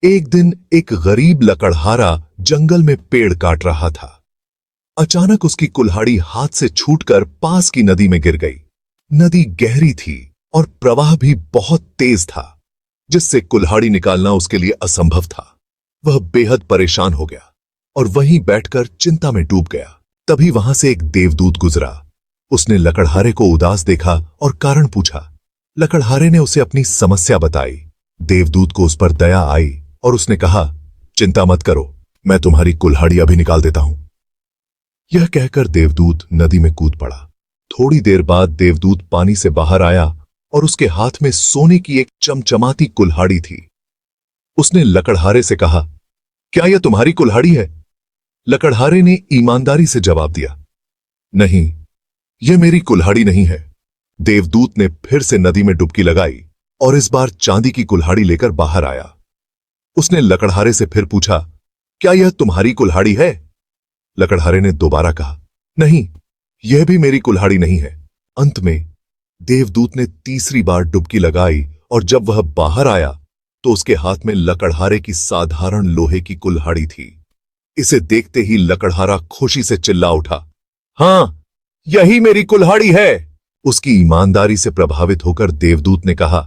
एक दिन एक गरीब लकड़हारा जंगल में पेड़ काट रहा था। अचानक उसकी कुल्हाड़ी हाथ से छूटकर पास की नदी में गिर गई। नदी गहरी थी और प्रवाह भी बहुत तेज था, जिससे कुल्हाड़ी निकालना उसके लिए असंभव था। वह बेहद परेशान हो गया और वहीं बैठकर चिंता में डूब गया। तभी वहां से एक देवदूत गुजरा। उसने लकड़हारे को उदास देखा और कारण पूछा। लकड़हारे ने उसे अपनी समस्या बताई। देवदूत को उस पर दया आई और उसने कहा, चिंता मत करो, मैं तुम्हारी कुल्हाड़ी अभी निकाल देता हूं। यह कहकर देवदूत नदी में कूद पड़ा। थोड़ी देर बाद देवदूत पानी से बाहर आया और उसके हाथ में सोने की एक चमचमाती कुल्हाड़ी थी। उसने लकड़हारे से कहा, क्या यह तुम्हारी कुल्हाड़ी है? लकड़हारे ने ईमानदारी से जवाब दिया, नहीं, यह मेरी कुल्हाड़ी नहीं है। देवदूत ने फिर से नदी में डुबकी लगाई और इस बार चांदी की कुल्हाड़ी लेकर बाहर आया। उसने लकड़हारे से फिर पूछा, क्या यह तुम्हारी कुल्हाड़ी है? लकड़हारे ने दोबारा कहा, नहीं, यह भी मेरी कुल्हाड़ी नहीं है। अंत में देवदूत ने तीसरी बार डुबकी लगाई और जब वह बाहर आया तो उसके हाथ में लकड़हारे की साधारण लोहे की कुल्हाड़ी थी। इसे देखते ही लकड़हारा खुशी से चिल्ला उठा, हां, यही मेरी कुल्हाड़ी है। उसकी ईमानदारी से प्रभावित होकर देवदूत ने कहा,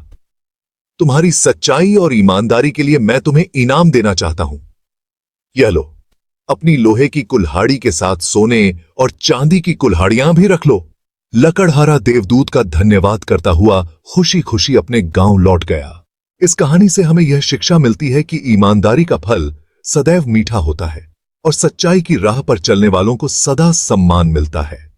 तुम्हारी सच्चाई और ईमानदारी के लिए मैं तुम्हें इनाम देना चाहता हूं। यह लो, अपनी लोहे की कुल्हाड़ी के साथ सोने और चांदी की कुल्हाड़ियां भी रख लो। लकड़हारा देवदूत का धन्यवाद करता हुआ खुशी खुशी अपने गांव लौट गया। इस कहानी से हमें यह शिक्षा मिलती है कि ईमानदारी का फल सदैव मीठा होता है और सच्चाई की राह पर चलने वालों को सदा सम्मान मिलता है।